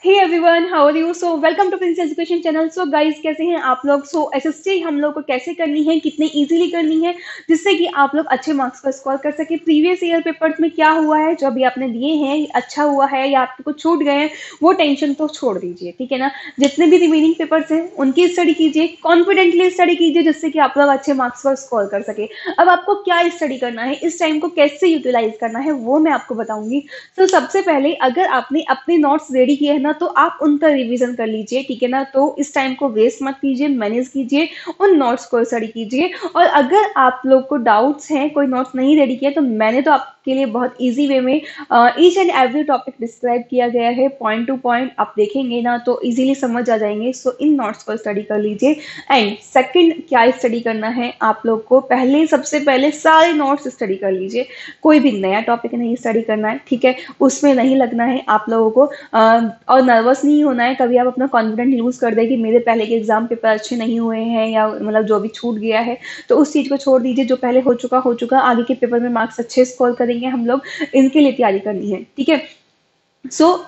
Hey everyone, how are you? So welcome to prince education channel. So guys, कैसे हैं आप लोग? सो SST हम लोग को कैसे करनी है, कितने इजीली करनी है, जिससे कि आप लोग अच्छे मार्क्स को स्कोर कर सके। प्रीवियस ईयर पेपर्स में क्या हुआ है, जो अभी आपने दिए हैं अच्छा हुआ है या आपको कुछ छूट गए हैं, वो टेंशन तो छोड़ दीजिए, ठीक है ना। जितने भी रिमेनिंग पेपर्स हैं उनकी स्टडी कीजिए, कॉन्फिडेंटली स्टडी कीजिए, जिससे कि आप लोग अच्छे मार्क्स को स्कोर कर सके। अब आपको क्या स्टडी करना है, इस टाइम को कैसे यूटिलाइज करना है, वो मैं आपको बताऊंगी। तो सबसे पहले अगर आपने अपने नोट्स रेडी किए हैं ना, तो आप उनका रिवीजन कर लीजिए, ठीक है ना। तो इस टाइम को वेस्ट मत कीजिए, मैनेज कीजिए, उन नोट्स को स्टडी कीजिए। और अगर आप लोग को डाउट्स हैं, कोई नोट्स नहीं रेडी किया, तो मैंने तो आपके लिए बहुत इजी वे में each and every topic describe किया गया है, पॉइंट टू पॉइंट। आप देखेंगे ना तो इजीली समझ आ जाएंगे। सो इन नोट्स को स्टडी कर लीजिए। एंड सेकंड, क्या स्टडी करना है आप लोग को, पहले सबसे पहले सारे नोट्स स्टडी कर लीजिए। कोई भी नया टॉपिक नहीं स्टडी करना है, ठीक है। उसमें नहीं लगना है आप लोगों को और नर्वस नहीं होना है। कभी आप अपना कॉन्फिडेंस लूज कर दे कि मेरे पहले के एग्जाम पेपर अच्छे नहीं हुए हैं, या मतलब जो भी छूट गया है, तो उस चीज को छोड़ दीजिए। जो पहले हो चुका हो चुका, आगे के पेपर में मार्क्स अच्छे स्कोर करेंगे हम लोग, इनके लिए तैयारी करनी है, ठीक है।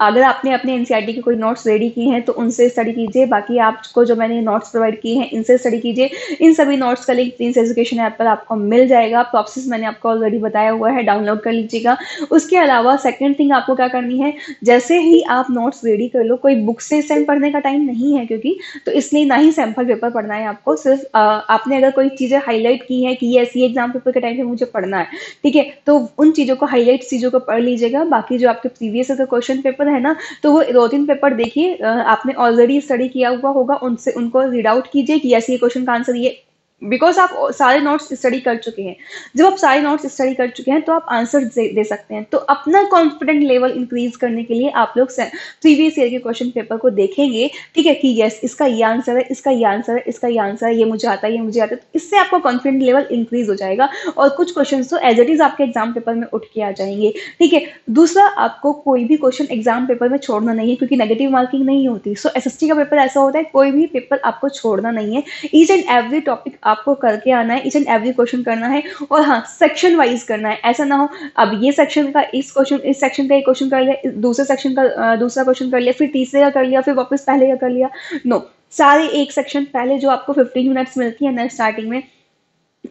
अगर आपने अपने एनसीईआरटी के कोई नोट्स रेडी किए हैं तो उनसे स्टडी कीजिए। बाकी आपको जो मैंने नोट्स प्रोवाइड किए हैं इनसे स्टडी कीजिए। इन सभी नोट्स का लिंक प्रिंस एजुकेशन ऐप पर आपको मिल जाएगा। प्रोसेस मैंने आपको ऑलरेडी बताया हुआ है, डाउनलोड कर लीजिएगा। उसके अलावा सेकंड थिंग आपको क्या करनी है, जैसे ही आप नोट्स रेडी कर लो, कोई बुक से सेम पढ़ने का टाइम नहीं है क्योंकि, तो इसलिए ना ही सैम्पल पेपर पढ़ना है आपको। सिर्फ आपने अगर कोई चीजें हाईलाइट की है कि ऐसी एग्जाम पेपर के टाइम पे मुझे पढ़ना है, ठीक है, तो उन चीजों को, हाईलाइट चीजों को पढ़ लीजिएगा। बाकी जो आपके प्रीवियस क्वेश्चन पेपर है ना, तो वो 2-3 पेपर देखिए, आपने ऑलरेडी स्टडी किया हुआ होगा, उनसे उनको रीड आउट कीजिए कि ऐसे क्वेश्चन का आंसर ये, बिकॉज आप सारे नोट्स स्टडी कर चुके हैं। जब आप सारे नोट्स स्टडी कर चुके हैं तो आप आंसर दे सकते हैं। तो अपना कॉन्फिडेंट लेवल इंक्रीज करने के लिए आप लोग प्रीवियस ईयर के क्वेश्चन पेपर को देखेंगे, ठीक है, कि यस इसका ये आंसर है, इसका ये आंसर है, इसका ये आंसर है, ये मुझे आता है, ये मुझे आता है। तो इससे आपका कॉन्फिडेंट लेवल इंक्रीज हो जाएगा और कुछ क्वेश्चन तो एज इट इज आपके एग्जाम पेपर में उठ के आ जाएंगे, ठीक है। दूसरा, आपको कोई भी क्वेश्चन एग्जाम पेपर में छोड़ना नहीं है, क्योंकि नेगेटिव मार्किंग नहीं होती। सो एसएसटी का पेपर ऐसा होता है, कोई भी पेपर आपको छोड़ना नहीं है। ईच एंड एवरी टॉपिक आपको करके आना है, ईच एंड एवरी क्वेश्चन करना है। और हाँ, सेक्शन वाइज करना है। ऐसा ना हो अब ये सेक्शन का इस सेक्शन का एक क्वेश्चन कर लिया, दूसरे सेक्शन का दूसरा क्वेश्चन कर लिया, फिर तीसरे का कर लिया, फिर वापस पहले का कर लिया। नो, सारे एक सेक्शन पहले जो आपको 15 मिनट्स मिलती है ना स्टार्टिंग में,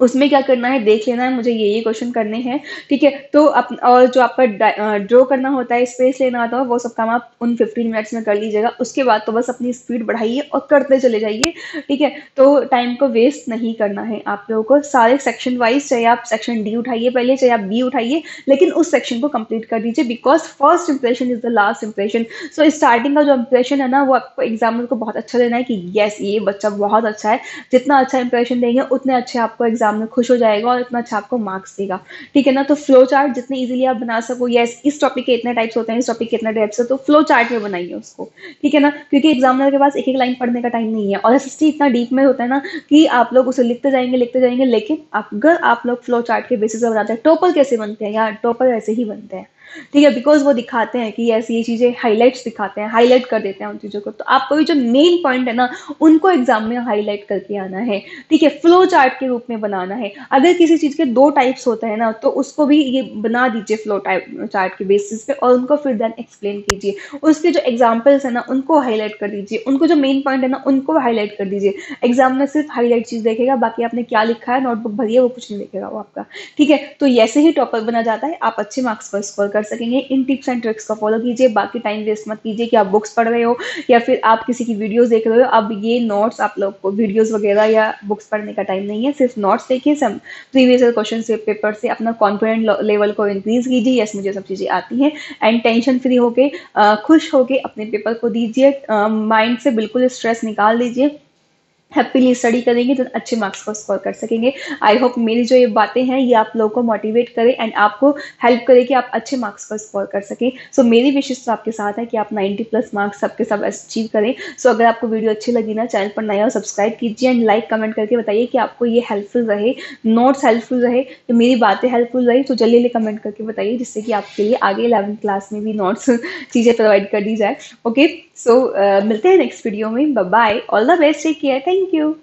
उसमें क्या करना है, देख लेना है मुझे ये क्वेश्चन करने हैं, ठीक है। तो और जो आपका ड्रॉ करना होता है, स्पेस लेना होता है, वो सब काम आप उन 15 मिनट्स में कर लीजिएगा। उसके बाद तो बस अपनी स्पीड बढ़ाइए और करते चले जाइए, ठीक है। तो टाइम को वेस्ट नहीं करना है आप लोगों को। सारे सेक्शन वाइज, चाहे आप सेक्शन डी उठाइए पहले, चाहे आप बी उठाइए, लेकिन उस सेक्शन को कंप्लीट कर दीजिए, because first impression is the last impression. So starting का जो इंप्रेशन है ना, वो आपको एग्जामिनर को बहुत अच्छा देना है कि यस ये बच्चा बहुत अच्छा है। जितना अच्छा इंप्रेशन देंगे उतने अच्छे आपको एग्जाम में खुश हो जाएगा और इतना अच्छा आपको मार्क्स देगा, ठीक है ना। तो फ्लो चार्ट जितने इजीली आप बना सको, यस इस टॉपिक के इतने टाइप्स होते हैं, इस टॉपिक के इतने टाइप्स है, तो फ्लो चार्ट में बनाइए उसको, ठीक है ना। क्योंकि एग्जामिनर के पास एक एक लाइन पढ़ने का टाइम नहीं है, और एसएसटी इतना डीप में होता है ना कि आप लोग उसे लिखते जाएंगे। लेकिन अगर आप लोग फ्लो चार्ट के बेसिस पर बनाते हैं, टॉपर कैसे बनते हैं यार, टॉपर ऐसे ही बनते हैं, ठीक है। बिकॉज वो दिखाते हैं कि ऐसी ये चीजें, हाईलाइट्स दिखाते हैं, हाईलाइट कर देते हैं उन चीजों को। तो आपको भी जो मेन पॉइंट है ना, उनको एग्जाम में हाईलाइट करके आना है, ठीक है। फ्लो चार्ट के रूप में बनाना है। अगर किसी चीज के 2 टाइप्स होते हैं ना, तो उसको भी ये बना दीजिए फ्लो चार्ट के बेसिस पे, और उनको फिर देन एक्सप्लेन कीजिए। उसके जो एग्जाम्पल्स है ना, उनको हाईलाइट कर दीजिए, उनको जो मेन पॉइंट है ना, उनको हाईलाइट कर दीजिए। एग्जाम में सिर्फ हाईलाइट चीज देखेगा, बाकी आपने क्या लिखा है, नोटबुक भरिए, वो कुछ नहीं देखेगा वो आपका, ठीक है। तो ऐसे ही टॉपर बना जाता है, आप अच्छे मार्क्स पर स्कोर कर सकेंगे। इन टिप्स एंड ट्रिक्स को फॉलो कीजिए। बाकी टाइम वेस्ट मत कीजिए कि आप बुक्स पढ़ रहे हो या फिर आप किसी की वीडियोस देख रहे हो। अब ये नोट्स, आप लोग को वीडियोस वगैरह या बुक्स पढ़ने का टाइम नहीं है, सिर्फ नोट्स देखिए, सब प्रीवियस क्वेश्चन से पेपर से अपना कॉन्फिडेंट लेवल को इंक्रीज कीजिए। यस मुझे सब चीजें आती हैं, एंड टेंशन फ्री होके, खुश होके अपने पेपर को दीजिए। माइंड से बिल्कुल स्ट्रेस निकाल दीजिए। हैप्पीली स्टडी करेंगे तो अच्छे मार्क्स को स्कोर कर सकेंगे। आई होप मेरी जो ये बातें हैं ये आप लोगों को मोटिवेट करें एंड आपको हेल्प करे कि आप अच्छे मार्क्स को स्कोर कर सकें। सो मेरी विशेष तो आपके साथ है कि आप 90+ मार्क्स सबके सब अचीव करें। सो अगर आपको वीडियो अच्छी लगी ना, चैनल पर नया हो सब्सक्राइब कीजिए एंड लाइक कमेंट करके बताइए कि आपको ये हेल्पफुल रहे, नोट्स हेल्पफुल रहे, तो मेरी बातें हेल्पफुल रही। तो जल्दी जल्दी कमेंट करके बताइए, जिससे कि आपके लिए आगे 11th क्लास में भी नोट्स चीज़ें प्रोवाइड कर दी जाए। ओके, सो मिलते हैं नेक्स्ट वीडियो में। Bye bye, all the best, take care, thank you.